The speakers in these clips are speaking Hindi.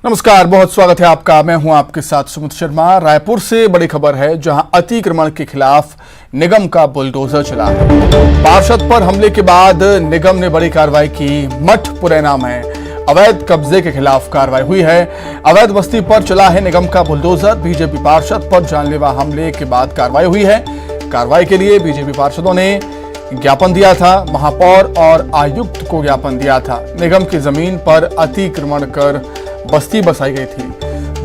नमस्कार, बहुत स्वागत है आपका। मैं हूं आपके साथ सुमित शर्मा। रायपुर से बड़ी खबर है, जहां अतिक्रमण के खिलाफ निगम का बुलडोजर चला है। पार्षद पर हमले के बाद निगम ने बड़ी कार्रवाई की। मठ पुरैना में अवैध कब्जे के खिलाफ कार्रवाई हुई है। अवैध बस्ती पर चला है निगम का बुलडोजर। बीजेपी पार्षद पर जानलेवा हमले के बाद कार्रवाई हुई है। कार्रवाई के लिए बीजेपी पार्षदों ने ज्ञापन दिया था। महापौर और आयुक्त को ज्ञापन दिया था। निगम की जमीन पर अतिक्रमण कर बस्ती बसाई गई थी।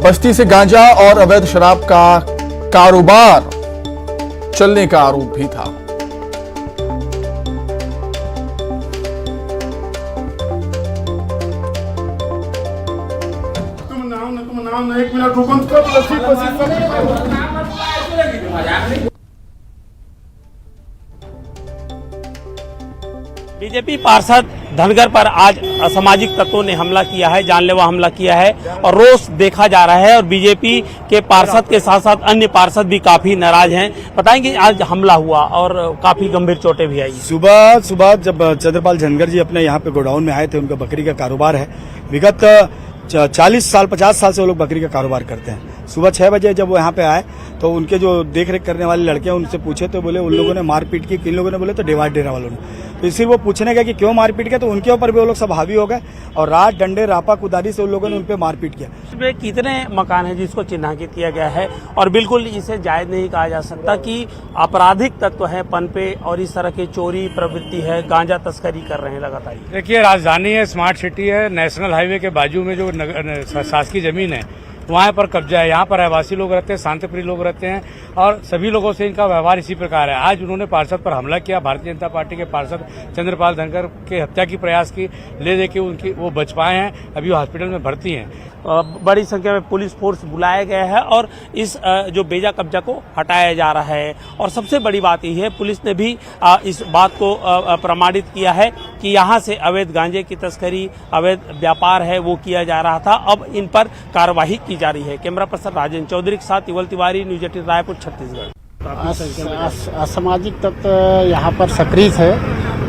बस्ती से गांजा और अवैध शराब का कारोबार चलने का आरोप भी था। तुम एक मिनट रुको। बीजेपी पार्षद धनगर पर आज असामाजिक तत्वों ने हमला किया है, जानलेवा हमला किया है और रोष देखा जा रहा है। और बीजेपी के पार्षद के साथ साथ अन्य पार्षद भी काफी नाराज हैं। बताएंगे आज हमला हुआ और काफी गंभीर चोटें भी आई। सुबह जब चंद्रपाल धनगर जी अपने यहाँ पे गोडाउन में आए थे, उनका बकरी का कारोबार है। विगत 40 साल 50 साल से वो लोग बकरी का कारोबार करते हैं। सुबह 6 बजे जब वो यहाँ पे आए तो उनके जो देख रेख करने वाले लड़के हैं उनसे पूछे तो बोले उन लोगों ने मारपीट की। किन लोगों ने बोले तो डेरा वालों ने। तो इसी वो पूछने गए कि क्यों मारपीट किया, तो उनके ऊपर भी वो लोग सब हावी हो गए और रात डंडे रापा कुदारी से उन लोगों ने उन पे मारपीट किया। इसमें कितने मकान हैं जिसको चिन्हांकित किया गया है और बिल्कुल इसे जायज नहीं कहा जा सकता कि आपराधिक तत्व है पनपे और इस तरह की चोरी प्रवृत्ति है, गांजा तस्करी कर रहे हैं लगातार। देखिए, राजधानी है, स्मार्ट सिटी है, नेशनल हाईवे के बाजू में जो शासकीय जमीन है वहाँ पर कब्जा है। यहाँ पर रहवासी लोग रहते हैं, शांतिप्रिय लोग रहते हैं और सभी लोगों से इनका व्यवहार इसी प्रकार है। आज उन्होंने पार्षद पर हमला किया। भारतीय जनता पार्टी के पार्षद चंद्रपाल धनगर के हत्या की प्रयास की, ले दे के उनकी वो बच पाए हैं, अभी वो हॉस्पिटल में भर्ती हैं। बड़ी संख्या में पुलिस फोर्स बुलाया गया है और इस जो बेजा कब्जा को हटाया जा रहा है। और सबसे बड़ी बात यह है, पुलिस ने भी इस बात को प्रमाणित किया है कि यहाँ से अवैध गांजे की तस्करी, अवैध व्यापार है वो किया जा रहा था। अब इन पर कार्रवाई की जा रही है। कैमरा पर्सन राजेंद्र चौधरी के साथ युवल तिवारी, न्यूज 18 रायपुर, छत्तीसगढ़। असामाजिक तत्व यहाँ पर सक्रिय है।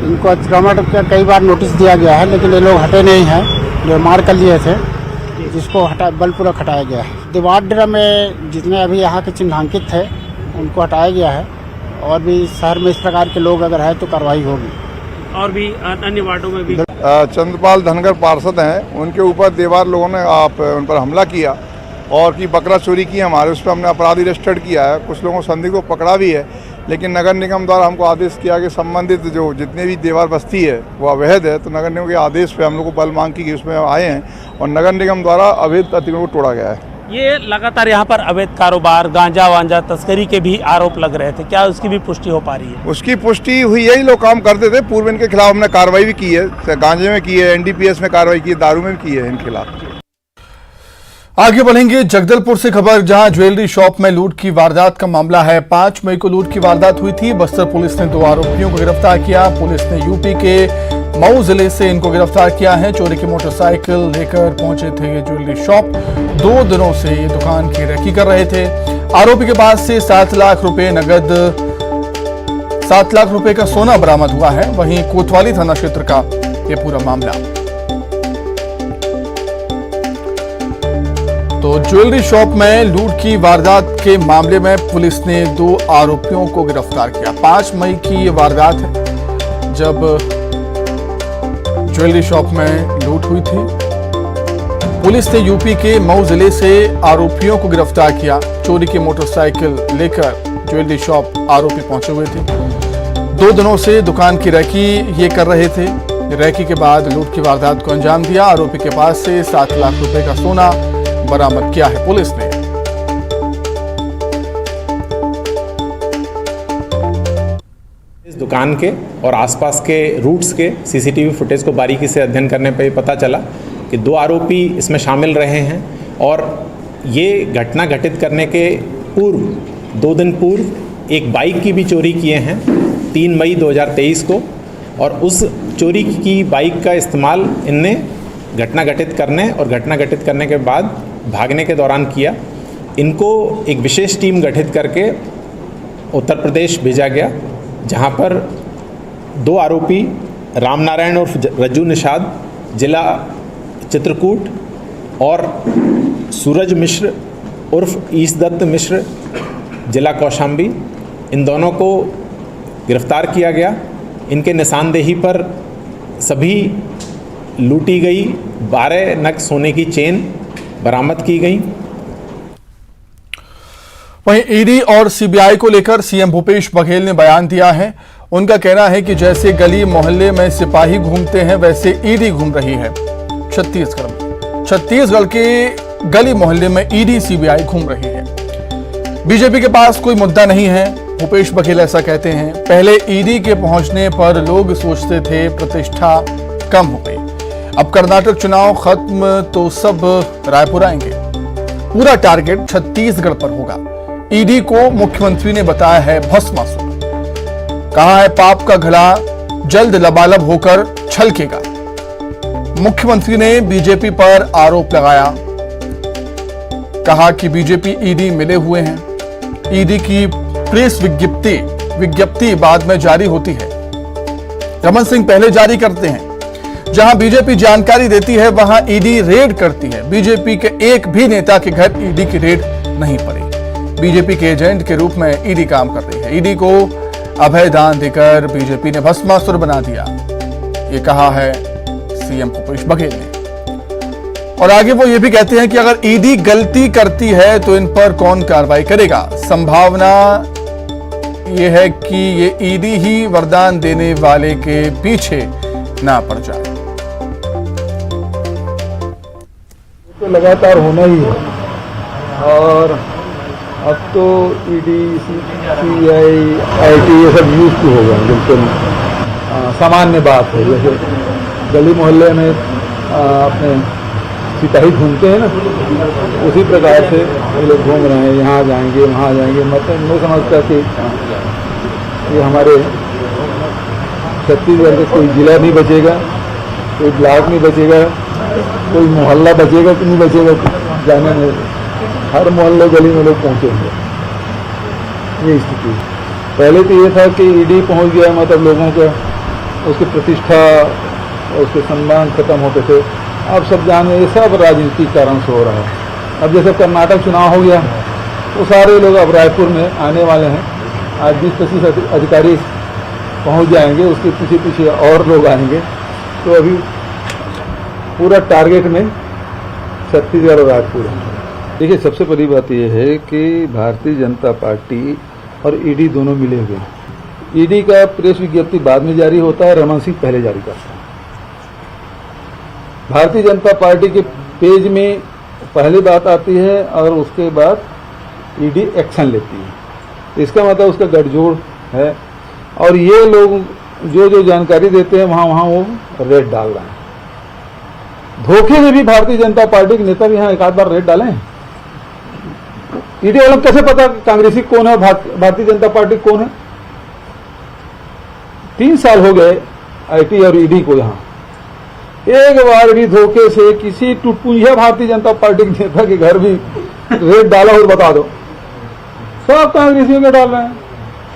इनको अतिक्रमण का कई बार नोटिस दिया गया है, लेकिन ये लोग हटे नहीं हैं। जो मार कर लिए थे, जिसको बलपूर्वक हटाया गया है। डेरा में जितने अभी यहाँ के चिन्हांकित थे उनको हटाया गया है। और भी शहर में इस प्रकार के लोग अगर है तो कार्रवाई होगी। और भी अन्य वार्डों में भी चंद्रपाल धनगर पार्षद हैं, उनके ऊपर देवार लोगों ने उन पर हमला किया और की बकरा चोरी की हमारे, उस पर हमने अपराधी रजिस्टर्ड किया है। कुछ लोगों संदिग्ध को पकड़ा भी है, लेकिन नगर निगम द्वारा हमको आदेश किया कि संबंधित जो जितने भी देवार बस्ती है वो अवैध है। तो नगर निगम के आदेश पे हम लोग को बल मांग की उसमें आए हैं और नगर निगम द्वारा अवैध अतिक्रमण को तोड़ा गया है। ये लगातार यहाँ पर अवैध कारोबार, गांजा वांजा तस्करी के भी आरोप लग रहे थे, क्या उसकी भी पुष्टि हो पा रही है? उसकी पुष्टि हुई, यही लोग काम करते थे। पूर्व इनके खिलाफ हमने कार्रवाई भी की है, गांजे में की है, एनडीपीएस में कार्रवाई की है, दारू में भी की है इनके खिलाफ। आगे बढ़ेंगे जगदलपुर से खबर, जहां ज्वेलरी शॉप में लूट की वारदात का मामला है। 5 मई को लूट की वारदात हुई थी। बस्तर पुलिस ने 2 आरोपियों को गिरफ्तार किया। पुलिस ने यूपी के मऊ जिले से इनको गिरफ्तार किया है। चोरी की मोटरसाइकिल लेकर पहुंचे थे ये ज्वेलरी शॉप। 2 दिनों से ये दुकान की रेकी कर रहे थे। आरोपी के पास से 7 लाख रुपए नगद, 7 लाख रुपए का सोना बरामद हुआ है। वहीं कोतवाली थाना क्षेत्र का ये पूरा मामला। तो ज्वेलरी शॉप में लूट की वारदात के मामले में पुलिस ने 2 आरोपियों को गिरफ्तार किया। 5 मई की ये वारदात है, जब ज्वेलरी शॉप में लूट हुई थी। पुलिस ने यूपी के मऊ जिले से आरोपियों को गिरफ्तार किया। चोरी की मोटरसाइकिल लेकर ज्वेलरी शॉप आरोपी पहुंचे हुए थे। 2 दिनों से दुकान की रेकी ये कर रहे थे। रेकी के बाद लूट की वारदात को अंजाम दिया। आरोपी के पास से 7 लाख रुपए का सोना बरामद किया है पुलिस ने। इस दुकान के और आसपास के रूट्स के सीसीटीवी फुटेज को बारीकी से अध्ययन करने पर पता चला कि 2 आरोपी इसमें शामिल रहे हैं और ये घटना घटित करने के पूर्व 2 दिन पूर्व एक बाइक की भी चोरी किए हैं 3 मई 2023 को। और उस चोरी की बाइक का इस्तेमाल इनने घटना घटित करने के बाद भागने के दौरान किया। इनको एक विशेष टीम गठित करके उत्तर प्रदेश भेजा गया, जहां पर 2 आरोपी रामनारायण उर्फ रज्जू निषाद, जिला चित्रकूट, और सूरज मिश्र उर्फ ईशदत्त मिश्र जिला कौशाम्बी, इन दोनों को गिरफ्तार किया गया। इनके निशानदेही पर सभी लूटी गई 12 नग सोने की चेन बरामद की गई। वहीं ईडी और सीबीआई को लेकर सीएम भूपेश बघेल ने बयान दिया है। उनका कहना है कि जैसे गली मोहल्ले में सिपाही घूमते हैं वैसे ईडी घूम रही है छत्तीसगढ़ में। छत्तीसगढ़ के गली मोहल्ले में ईडी सीबीआई घूम रही है। बीजेपी के पास कोई मुद्दा नहीं है, भूपेश बघेल ऐसा कहते हैं। पहले ईडी के पहुंचने पर लोग सोचते थे प्रतिष्ठा कम हो गई, अब कर्नाटक चुनाव खत्म तो सब रायपुर आएंगे। पूरा टारगेट छत्तीसगढ़ पर होगा। ईडी को मुख्यमंत्री ने बताया है भस्मासुर। कहा है पाप का घड़ा जल्द लबालब होकर छलकेगा। मुख्यमंत्री ने बीजेपी पर आरोप लगाया, कहा कि बीजेपी ईडी मिले हुए हैं। ईडी की प्रेस विज्ञप्ति बाद में जारी होती है। रमन सिंह पहले जारी करते हैं। जहां बीजेपी जानकारी देती है वहां ईडी रेड करती है। बीजेपी के एक भी नेता के घर ईडी की रेड नहीं पड़ी। बीजेपी के एजेंट के रूप में ईडी काम कर रही है। ईडी को अभय दान देकर बीजेपी ने भस्मासुर बना दिया, ये कहा है सीएम भूपेश बघेल ने। और आगे वो ये भी कहते हैं कि अगर ईडी गलती करती है तो इन पर कौन कार्रवाई करेगा। संभावना ये है कि ये ईडी ही वरदान देने वाले के पीछे ना पड़ जाए। तो लगातार होना ही है और अब तो ईडी, सीबीआई, आईटी ये सब यूज टू हो गए, बिल्कुल सामान्य बात है। जैसे गली मोहल्ले में अपने सिपाही घूमते हैं ना, उसी प्रकार से ये लोग घूम रहे हैं, यहाँ जाएंगे वहाँ जाएंगे। मतलब मैं समझता कि ये हमारे छत्तीसगढ़ का कोई जिला नहीं बचेगा, कोई ब्लॉक नहीं बचेगा, कोई मोहल्ला बचेगा कि नहीं बचेगा जाने में। हर मोहल्ले गली में लोग पहुँचेंगे, ये स्थिति। पहले तो ये था कि ईडी पहुँच गया मतलब लोगों का उसकी प्रतिष्ठा, उसके सम्मान खत्म होते थे। अब सब जाने ये सब राजनीतिक कारण से हो रहा है। अब जैसे कर्नाटक चुनाव हो गया तो सारे लोग अब रायपुर में आने वाले हैं। आज 20-25 अधिकारी पहुँच जाएंगे, उसके पीछे पीछे और लोग आएंगे। तो अभी पूरा टारगेट में छत्तीसगढ़ और रायपुर है। देखिए, सबसे बड़ी बात यह है कि भारतीय जनता पार्टी और ईडी दोनों मिले हुए हैं। ईडी का प्रेस विज्ञप्ति बाद में जारी होता है, रमन सिंह पहले जारी करता है। भारतीय जनता पार्टी के पेज में पहली बात आती है और उसके बाद ईडी एक्शन लेती है। इसका मतलब उसका गठजोड़ है और ये लोग जो जो जानकारी देते हैं वहाँ वहाँ वो रेड डाल रहे हैं। धोखे में भी भारतीय जनता पार्टी के नेता भी यहाँ एक आध बार रेड डाले हैं। ईडी वालों कैसे पता कांग्रेसी कौन है और भारतीय जनता पार्टी कौन है? 3 साल हो गए आईटी और ईडी को यहाँ। एक बार भी धोखे से किसी टुटपुंजिया भारतीय जनता पार्टी के नेता के घर भी रेड डाला हो बता दो। सब कांग्रेसियों के डाल रहे हैं।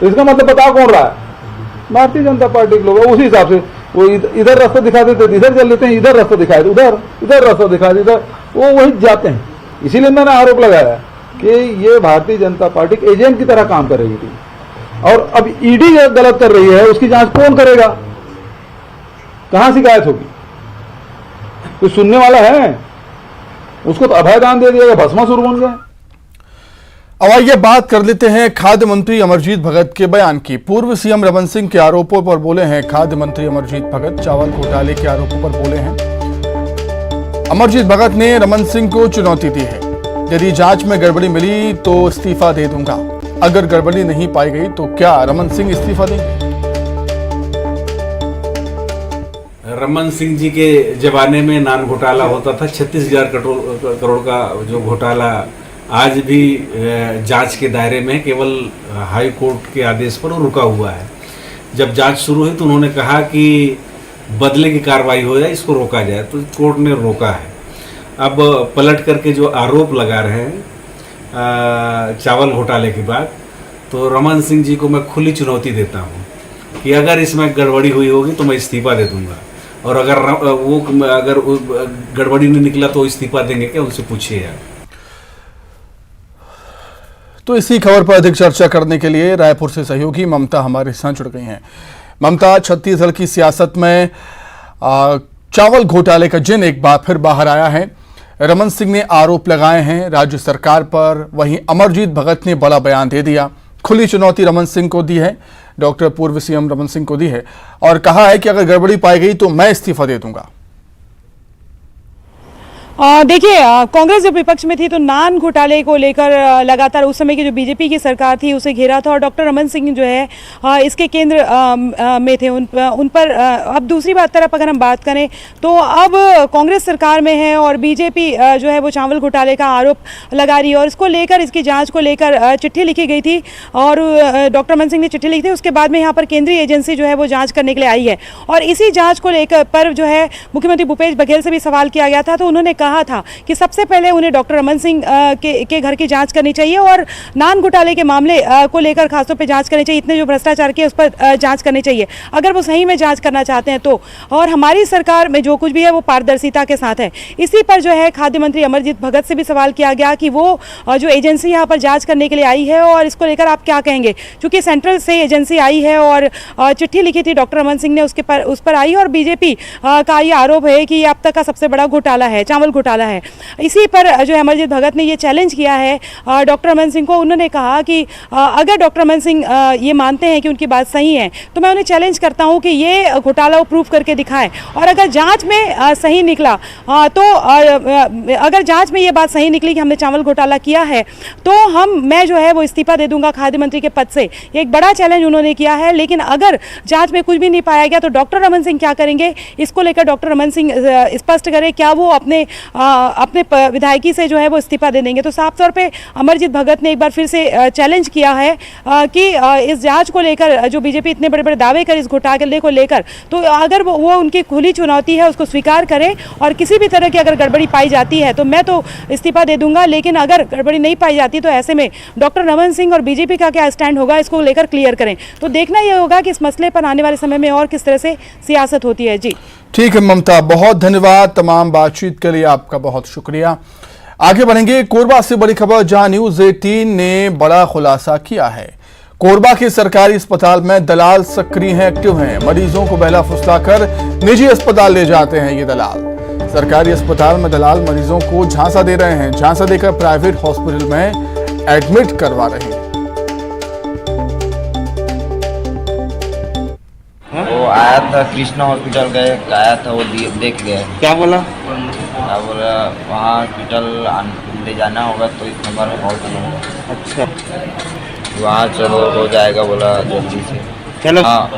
तो इसका मतलब बताओ कौन रहा है? भारतीय जनता पार्टी के लोग। उसी हिसाब से वो इधर रास्ता दिखा देते इधर चल लेते हैं, इधर रास्ता दिखाए इधर रास्ता दिखा देते वो वही जाते हैं। इसीलिए मैंने आरोप लगाया कि ये भारतीय जनता पार्टी के एजेंट की तरह काम करेगी थी। और अब ईडी गलत कर रही है, उसकी जांच कौन करेगा? कहां शिकायत होगी? कोई सुनने वाला है? उसको तो अभय दान दे दिया, भस्मासुर बन गए। अब आइए बात कर लेते हैं खाद्य मंत्री अमरजीत भगत के बयान की। पूर्व सीएम रमन सिंह के आरोपों पर बोले हैं खाद्य मंत्री अमरजीत भगत। चावल घोटाले के आरोपों पर बोले हैं। अमरजीत भगत ने रमन सिंह को चुनौती दी है, यदि जांच में गड़बड़ी मिली तो इस्तीफा दे दूंगा। अगर गड़बड़ी नहीं पाई गई तो क्या रमन सिंह इस्तीफा देंगे? रमन सिंह जी के जमाने में नान घोटाला होता था, 36,000 करोड़ का जो घोटाला आज भी जांच के दायरे में, केवल हाई कोर्ट के आदेश पर वो रुका हुआ है। जब जांच शुरू हुई तो उन्होंने कहा कि बदले की कार्रवाई हो जाए, इसको रोका जाए, तो कोर्ट ने रोका है। अब पलट करके जो आरोप लगा रहे हैं चावल घोटाले के बाद, तो रमन सिंह जी को मैं खुली चुनौती देता हूं कि अगर इसमें गड़बड़ी हुई होगी तो मैं इस्तीफा दे दूंगा। और अगर वो गड़बड़ी नहीं निकला तो इस्तीफा देंगे क्या, उनसे पूछिए यार। तो इसी खबर पर अधिक चर्चा करने के लिए रायपुर से सहयोगी ममता हमारे साथ जुड़ गई हैं। ममता, छत्तीसगढ़ की सियासत में चावल घोटाले का जिन एक बार फिर बाहर आया है। रमन सिंह ने आरोप लगाए हैं राज्य सरकार पर, वहीं अमरजीत भगत ने बड़ा बयान दे दिया। खुली चुनौती रमन सिंह को दी है, डॉक्टर पूर्व सीएम रमन सिंह को दी है और कहा है कि अगर गड़बड़ी पाई गई तो मैं इस्तीफा दे दूंगा। देखिए, कांग्रेस जब विपक्ष में थी तो नान घोटाले को लेकर लगातार उस समय की जो बीजेपी की सरकार थी उसे घेरा था और डॉक्टर रमन सिंह जो है इसके केंद्र में थे। उन पर अब दूसरी तरफ अगर हम बात करें तो अब कांग्रेस सरकार में है और बीजेपी जो है वो चावल घोटाले का आरोप लगा रही है और इसको लेकर, इसकी जांच को लेकर चिट्ठी लिखी गई थी और डॉक्टर रमन सिंह ने चिट्ठी लिखी थी। उसके बाद में यहाँ पर केंद्रीय एजेंसी जो है वो जाँच करने के लिए आई है और इसी जाँच को लेकर पर जो है मुख्यमंत्री भूपेश बघेल से भी सवाल किया गया था। तो उन्होंने कहा था कि सबसे पहले उन्हें डॉक्टर रमन सिंह के घर की जांच करनी चाहिए और नान घोटाले के मामले को लेकर खासतौर पे जांच करनी चाहिए। इतने जो भ्रष्टाचार किए उस पर जांच करनी चाहिए अगर वो सही में जांच करना चाहते हैं तो। और हमारी सरकार में जो कुछ भी है वो पारदर्शिता के साथ है। इसी पर जो है खाद्य मंत्री अमरजीत भगत से भी सवाल किया गया कि वो जो एजेंसी यहाँ पर जाँच करने के लिए आई है और इसको लेकर आप क्या कहेंगे, क्योंकि सेंट्रल से एजेंसी आई है और चिट्ठी लिखी थी डॉक्टर रमन सिंह ने उस पर आई और बीजेपी का ये आरोप है कि ये अब तक का सबसे बड़ा घोटाला है, चावल घोटाला है। इसी पर जो अमरजीत भगत ने ये चैलेंज किया है डॉक्टर रमन सिंह को। उन्होंने कहा कि अगर डॉक्टर रमन सिंह ये मानते हैं कि उनकी बात सही है तो मैं उन्हें चैलेंज करता हूं कि ये घोटाला वो प्रूफ करके दिखाएं और अगर जांच में सही निकला तो अगर जांच में ये बात सही निकली कि हमने चावल घोटाला किया है तो मैं जो है वो इस्तीफा दे दूंगा खाद्य मंत्री के पद से। ये एक बड़ा चैलेंज उन्होंने किया है। लेकिन अगर जांच में कुछ भी नहीं पाया गया तो डॉक्टर रमन सिंह क्या करेंगे, इसको लेकर डॉक्टर रमन सिंह स्पष्ट करें, क्या वो अपने विधायकी से जो है वो इस्तीफा दे देंगे। तो साफ तौर पे अमरजीत भगत ने एक बार फिर से चैलेंज किया है कि इस जांच को लेकर जो बीजेपी इतने बड़े बड़े दावे कर इस घोटाले को लेकर, तो अगर वो उनकी खुली चुनौती है उसको स्वीकार करें और किसी भी तरह की अगर गड़बड़ी पाई जाती है तो मैं तो इस्तीफा दे दूंगा। लेकिन अगर गड़बड़ी नहीं पाई जाती तो ऐसे में डॉक्टर रमन सिंह और बीजेपी का क्या स्टैंड होगा, इसको लेकर क्लियर करें। तो देखना यह होगा कि इस मसले पर आने वाले समय में और किस तरह से सियासत होती है। जी ठीक है ममता, बहुत धन्यवाद। तमाम बातचीत के लिए आपका बहुत शुक्रिया। आगे बढ़ेंगे कोरबा से बड़ी खबर, जहां न्यूज 18 ने बड़ा खुलासा किया है। कोरबा के सरकारी अस्पताल में दलाल सक्रिय हैं, एक्टिव हैं। मरीजों को बहला फुसलाकर निजी अस्पताल ले जाते हैं ये दलाल। सरकारी अस्पताल में दलाल मरीजों को झांसा दे रहे हैं, झांसा देकर प्राइवेट हॉस्पिटल में एडमिट करवा रहे हैं। वो आया था कृष्णा हॉस्पिटल का आया था, वो देख गया। क्या बोला? क्या बोला, वहाँ हॉस्पिटल ले जाना होगा तो इस नंबर में कॉल करना होगा। अच्छा, वहाँ चलो हो जाएगा बोला जल्दी से। चलो। हाँ,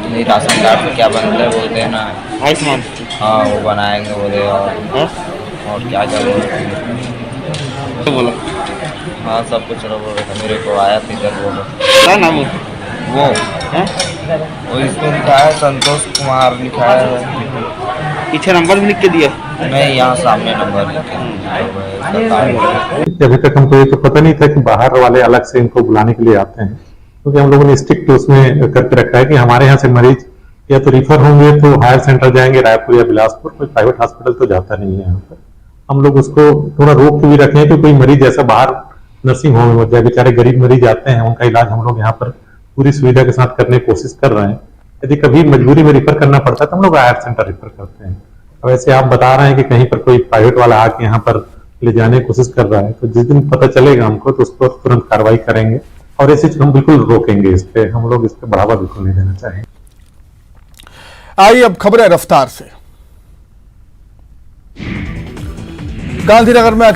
नहीं राशन कार्ड से क्या बनता है बोलते हैं ना, आयुष्मान। हाँ वो बनाएंगे बोले। और क्या क्या बोले तो बोला? हाँ सब कुछ चलो बोल रहे थे। मेरे को आया था इधर बोलो। क्या नाम है वो इसमें लिखा है संतोष कुमार लिखा है। पीछे नंबर भी लिख के दिया? नहीं, यहाँ सामने नंबर लिखे। अभी तक हमको ये तो पता नहीं था कि बाहर वाले अलग से इनको बुलाने के लिए आते हैं, क्योंकि हम लोगों ने स्ट्रिक्ट उसमें करके रखा है कि हमारे यहाँ से मरीज या तो रिफर होंगे तो हायर सेंटर जाएंगे रायपुर या बिलासपुर, कोई प्राइवेट हॉस्पिटल तो जाता नहीं है यहाँ पर। हम लोग उसको थोड़ा रोक के भी रखे हैं कि कोई मरीज ऐसा बाहर नर्सिंग होम में जाए, बेचारे गरीब मरीज आते हैं, उनका इलाज हम लोग यहाँ पर पूरी सुविधा के साथ करने की कोशिश कर रहे हैं। यदि कभी मजबूरी में रिफर करना पड़ता है तो हम लोग हायर सेंटर रिफर करते हैं। अब ऐसे आप बता रहे हैं कि कहीं पर कोई प्राइवेट वाला आके यहाँ पर ले जाने की कोशिश कर रहा है, तो जिस दिन पता चलेगा हमको तो उस पर तुरंत कार्रवाई करेंगे और ऐसी चीज हम बिल्कुल रोकेंगे। इस पे हम लोग इस पे बढ़ावा बिल्कुल नहीं देना चाहेंगे। आइए अब खबरें रफ्तार से। गांधीनगर में